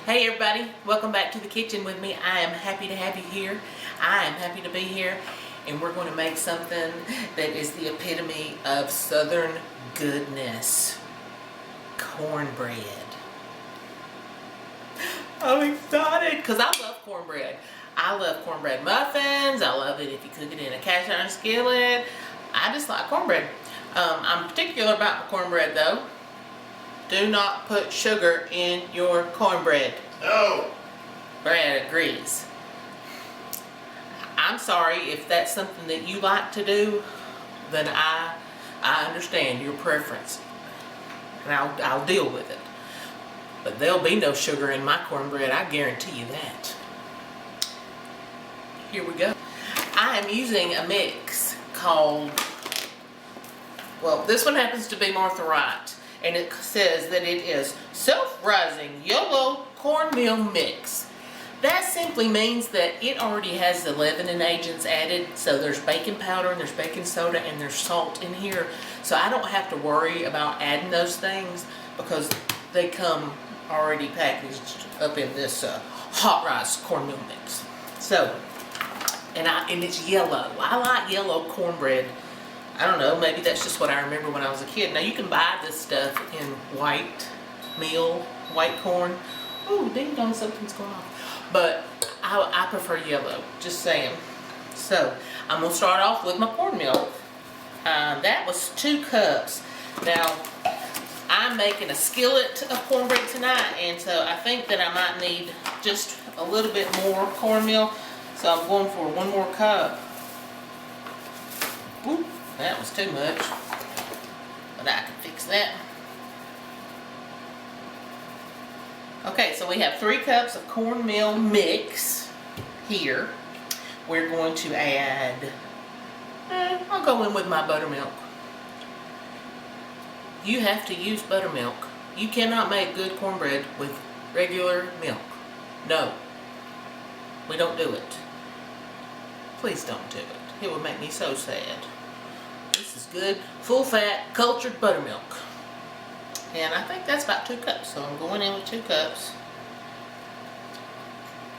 Hey everybody, welcome back to the kitchen with me. I am happy to have you here. I am happy to be here, and we're going to make something that is the epitome of Southern goodness. Cornbread. I'm excited because I love cornbread. I love cornbread muffins. I love it if you cook it in a cast iron skillet. I just like cornbread. I'm particular about my cornbread though. Do not put sugar in your cornbread. No. Brad agrees. I'm sorry if that's something that you like to do, then I understand your preference, and I'll deal with it. But there'll be no sugar in my cornbread, I guarantee you that. Here we go. I am using a mix called, well, this one happens to be Martha Wright. And it says that it is self-rising yellow cornmeal mix. That simply means that it already has the leavening agents added. So there's baking powder and there's baking soda and there's salt in here. So I don't have to worry about adding those things because they come already packaged up in this hot rice cornmeal mix. So, and it's yellow. I like yellow cornbread. I don't know, maybe that's just what I remember when I was a kid. Now you can buy this stuff in white meal, white corn. Ooh, ding dong, something's going on. But I prefer yellow, just saying. So I'm gonna start off with my cornmeal. That was 2 cups. Now I'm making a skillet of cornbread tonight, and so I think that I might need just a little bit more cornmeal. So I'm going for 1 more cup. Ooh. That was too much, but I can fix that. Okay, so we have 3 cups of cornmeal mix here. We're going to add, I'll go in with my buttermilk. You have to use buttermilk. You cannot make good cornbread with regular milk. No, we don't do it. Please don't do it. It would make me so sad. This is good, full-fat, cultured buttermilk. And I think that's about 2 cups, so I'm going in with 2 cups.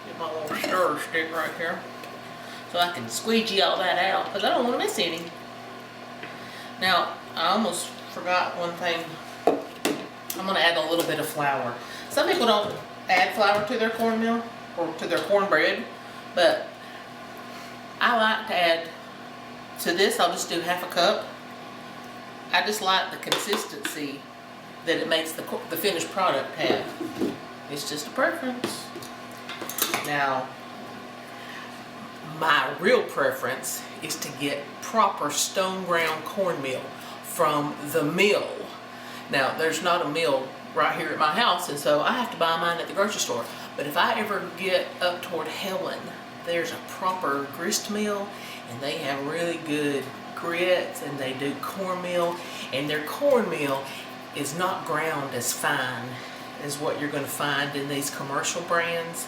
Get my little stir stick right here so I can squeegee all that out because I don't want to miss any. Now, I almost forgot one thing. I'm going to add a little bit of flour. Some people don't add flour to their cornmeal or to their cornbread, but I like to add. To this, I'll just do half a cup. I just like the consistency that it makes the finished product have. It's just a preference. Now, my real preference is to get proper stone ground cornmeal from the mill. Now, there's not a mill right here at my house, and so I have to buy mine at the grocery store. But if I ever get up toward Helen, there's a proper grist mill, and they have really good grits, and they do cornmeal, and their cornmeal is not ground as fine as what you're going to find in these commercial brands.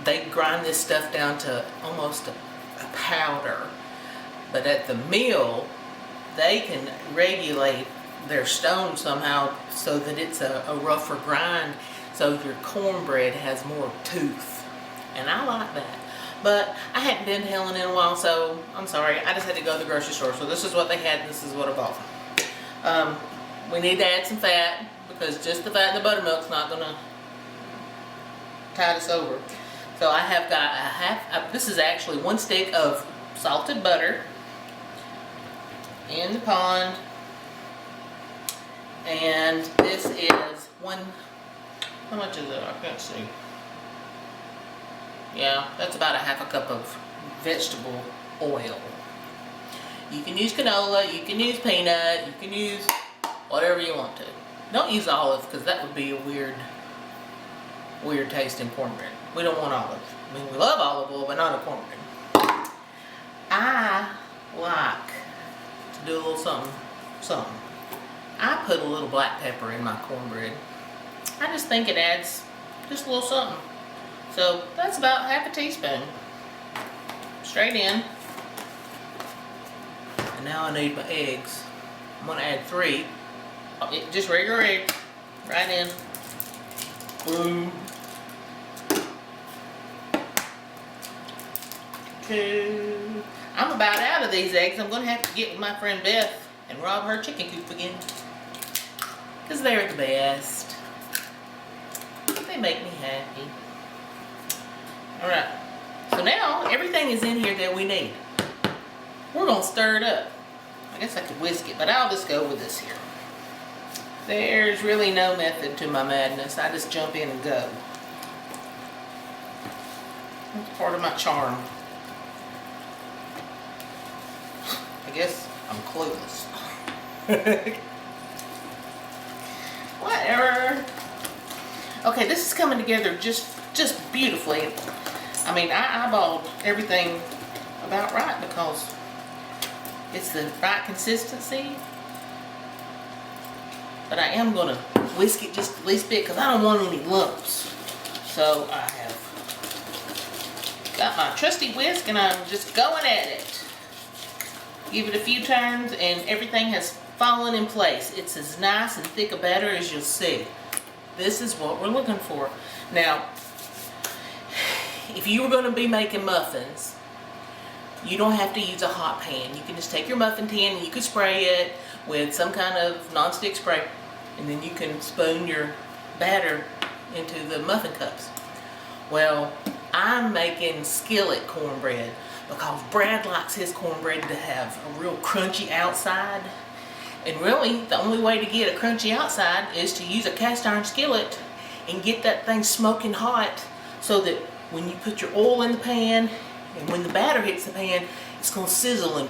They grind this stuff down to almost a powder, but at the mill they can regulate their stone somehow so that it's a rougher grind, so your cornbread has more tooth, and I like that. But I hadn't been to Helen in a while, so I'm sorry. I just had to go to the grocery store. So this is what they had, and this is what I bought. We need to add some fat because just the fat and the buttermilk's not going to tide us over. So I have got this is actually 1 stick of salted butter in the pond. And this is how much is it? I can't see. Yeah, that's about a half a cup of vegetable oil. You can use canola, you can use peanut, you can use whatever you want to. Don't use olive because that would be a weird tasting cornbread. We don't want olive. I mean, we love olive oil, but not a cornbread. I like to do a little something. I put a little black pepper in my cornbread. I just think it adds just a little something. So that's about half a teaspoon. Straight in. And now I need my eggs. I'm going to add 3. Just regular egg. Right in. Boom. 2. I'm about out of these eggs. I'm going to have to get with my friend Beth and rob her chicken coop again. Because they're the best. They make me happy. Alright. So now everything is in here that we need. We're going to stir it up. I guess I could whisk it, but I'll just go with this here. There's really no method to my madness. I just jump in and go. That's part of my charm. I guess I'm clueless. Whatever. Okay, this is coming together just beautifully. I mean, I eyeballed everything about right because it's the right consistency. But I am going to whisk it just the least bit because I don't want any lumps. So I have got my trusty whisk and I'm just going at it. Give it a few turns and everything has fallen in place. It's as nice and thick a batter as you'll see. This is what we're looking for. Now, if you were going to be making muffins, you don't have to use a hot pan. You can just take your muffin tin and you can spray it with some kind of non-stick spray, and then you can spoon your batter into the muffin cups. Well, I'm making skillet cornbread because Brad likes his cornbread to have a real crunchy outside. And really, the only way to get a crunchy outside is to use a cast iron skillet and get that thing smoking hot so that when you put your oil in the pan and when the batter hits the pan, it's going to sizzle and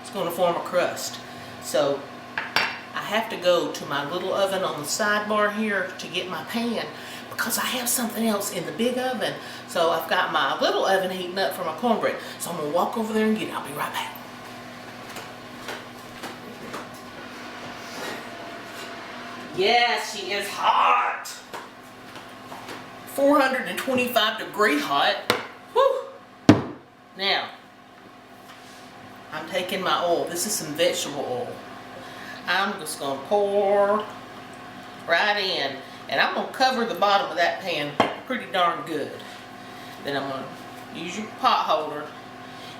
it's going to form a crust. So I have to go to my little oven on the sidebar here to get my pan because I have something else in the big oven. So I've got my little oven heating up for my cornbread. So I'm going to walk over there and get it. I'll be right back. Yes, she is hot. 425-degree hot. Woo! Now, I'm taking my oil. This is some vegetable oil. I'm just going to pour right in. And I'm going to cover the bottom of that pan pretty darn good. Then I'm going to use your pot holder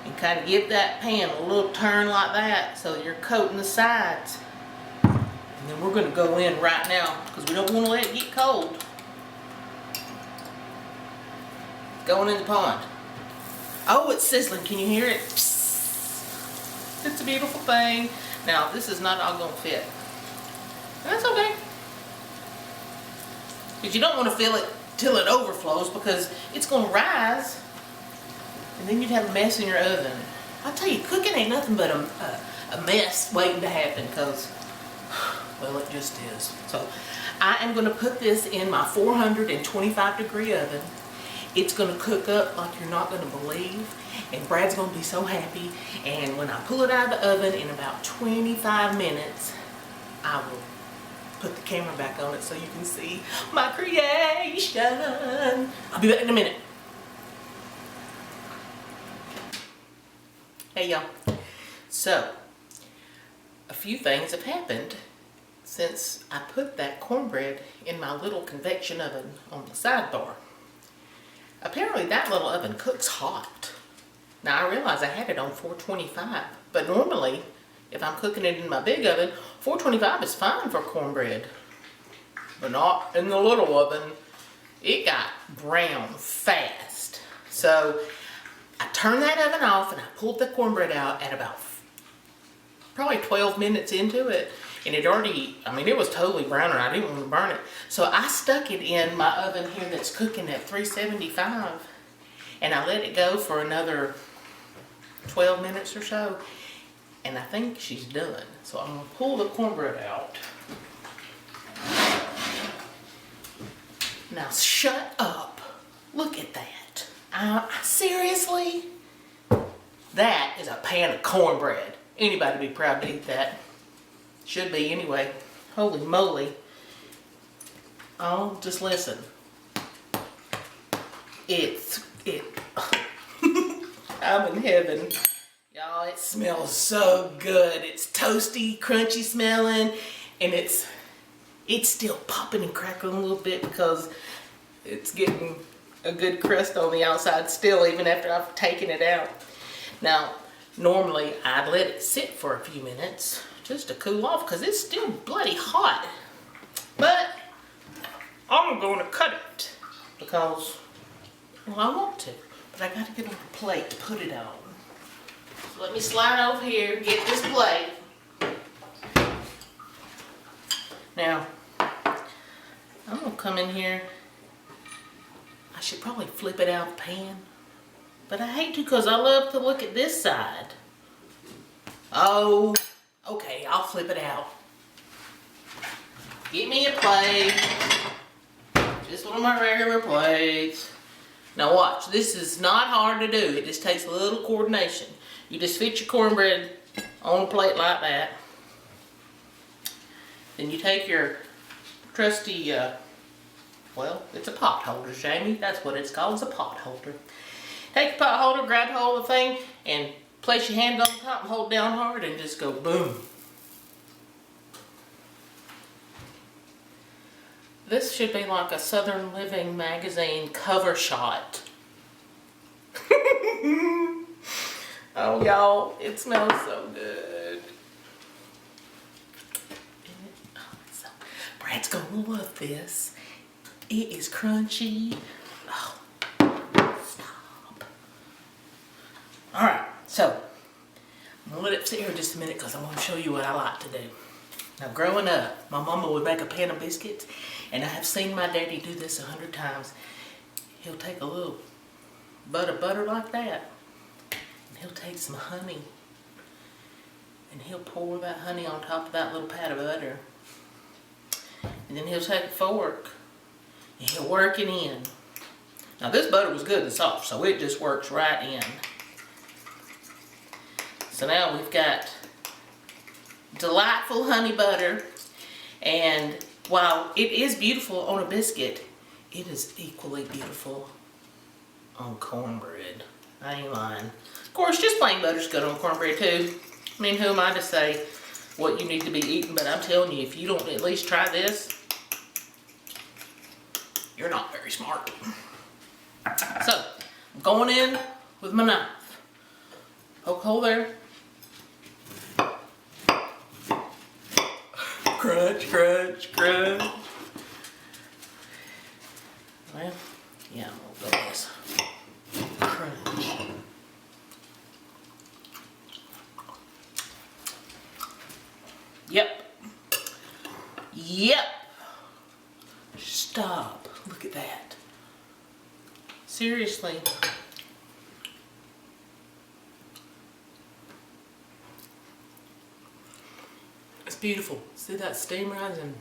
and kind of give that pan a little turn like that so you're coating the sides. And then we're going to go in right now because we don't want to let it get cold. Going in the pond. Oh, it's sizzling. Can you hear it? Psst. It's a beautiful thing. Now, this is not all going to fit. And that's okay. Because you don't want to fill it till it overflows because it's going to rise. And then you'd have a mess in your oven. I'll tell you, cooking ain't nothing but a mess waiting to happen because, well, it just is. So, I am going to put this in my 425-degree oven. It's going to cook up like you're not going to believe. And Brad's going to be so happy. And when I pull it out of the oven in about 25 minutes, I will put the camera back on it so you can see my creation. I'll be back in a minute. Hey y'all. So, a few things have happened since I put that cornbread in my little convection oven on the sidebar. Apparently that little oven cooks hot. Now I realize I had it on 425, but normally if I'm cooking it in my big oven, 425 is fine for cornbread. But not in the little oven. It got brown fast. So I turned that oven off and I pulled the cornbread out at about probably 12 minutes into it. And it already, I mean, it was totally brown and I didn't want to burn it. So I stuck it in my oven here that's cooking at 375. And I let it go for another 12 minutes or so. And I think she's done. So I'm going to pull the cornbread out. Now shut up. Look at that. Seriously? That is a pan of cornbread. Anybody would be proud to eat that. Should be anyway. Holy moly. Oh, just listen. I'm in heaven. Y'all, it smells so good. It's toasty, crunchy smelling, and it's still popping and crackling a little bit because it's getting a good crust on the outside still, even after I've taken it out. Now, normally I'd let it sit for a few minutes just to cool off because it's still bloody hot. But I'm going to cut it because, well, I want to. But I got to get on a plate to put it on. So let me slide over here, get this plate. Now, I'm going to come in here. I should probably flip it out of the pan. But I hate to because I love to look at this side. Oh, okay, I'll flip it out. Get me a plate. Just one of my regular plates. Now watch, this is not hard to do. It just takes a little coordination. You just fit your cornbread on a plate like that. Then you take your trusty, well, it's a pot holder, Jamie. That's what it's called, it's a pot holder. Take your pot holder, grab hold of the thing, and place your hand on top and hold down hard and just go boom. This should be like a Southern Living magazine cover shot. Oh, y'all, it smells so good. Brad's gonna love this. It is crunchy. Oh, stop. Alright, so I'm gonna let it sit here just a minute because I want to show you what I like to do. Now, growing up, my mama would make a pan of biscuits, and I have seen my daddy do this 100 times. He'll take a little butt of butter like that, and he'll take some honey, and he'll pour that honey on top of that little pat of butter. And then he'll take a fork, and he'll work it in. Now, this butter was good and soft, so it just works right in. So now we've got delightful honey butter, and while it is beautiful on a biscuit, it is equally beautiful on cornbread. I ain't lying. Of course, just plain butter's good on cornbread too. I mean, who am I to say what you need to be eating, but I'm telling you, if you don't at least try this, you're not very smart. So, I'm going in with my knife. Poke hole there. Crunch, crunch, crunch. Well, yeah, I'm gonna go this. Crunch. Yep. Yep. Stop. Look at that. Seriously. It's beautiful. See that steam rising?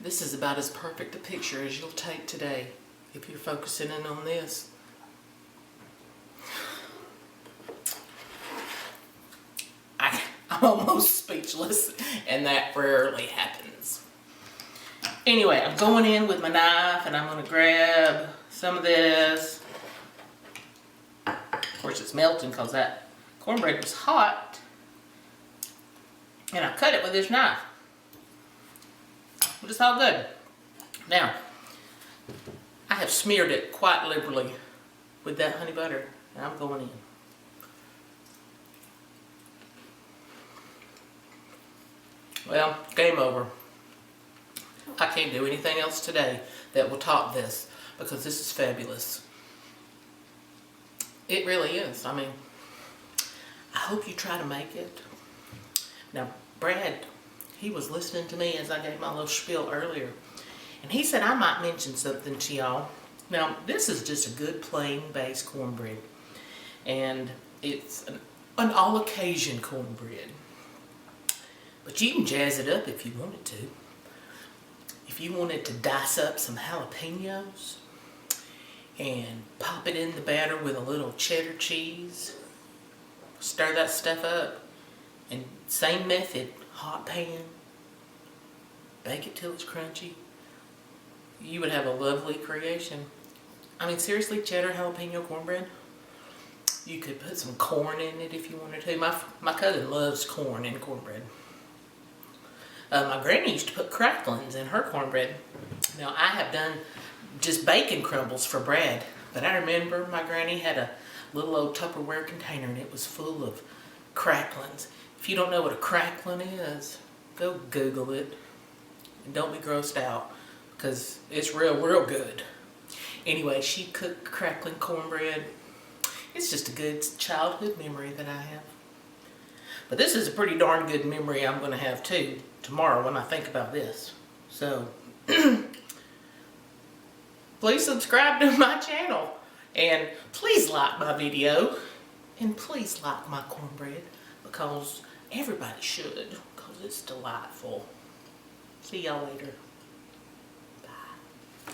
This is about as perfect a picture as you'll take today if you're focusing in on this. I'm almost speechless, and that rarely happens. Anyway, I'm going in with my knife, and I'm going to grab some of this. Of course, it's melting because that cornbread was hot. And I cut it with this knife. But it's all good. Now, I have smeared it quite liberally with that honey butter, and I'm going in. Well, game over. I can't do anything else today that will top this because this is fabulous. It really is. I mean, I hope you try to make it. Now, Brad, he was listening to me as I gave my little spiel earlier, and he said I might mention something to y'all. Now, this is just a good plain base cornbread, and it's an all-occasion cornbread. But you can jazz it up if you wanted to. If you wanted to dice up some jalapenos and pop it in the batter with a little cheddar cheese, stir that stuff up, and same method, hot pan, bake it till it's crunchy, you would have a lovely creation. I mean, seriously, cheddar jalapeno cornbread. You could put some corn in it if you wanted to. My cousin loves corn in cornbread. My granny used to put cracklings in her cornbread. Now, I have done just bacon crumbles for bread. But I remember my granny had a little old Tupperware container and it was full of cracklings. If you don't know what a crackling is, go Google it. And don't be grossed out because it's real good. Anyway, she cooked crackling cornbread. It's just a good childhood memory that I have. But this is a pretty darn good memory I'm going to have too tomorrow when I think about this. So, please subscribe to my channel. And please like my video. And please like my cornbread because everybody should. Because it's delightful. See y'all later. Bye.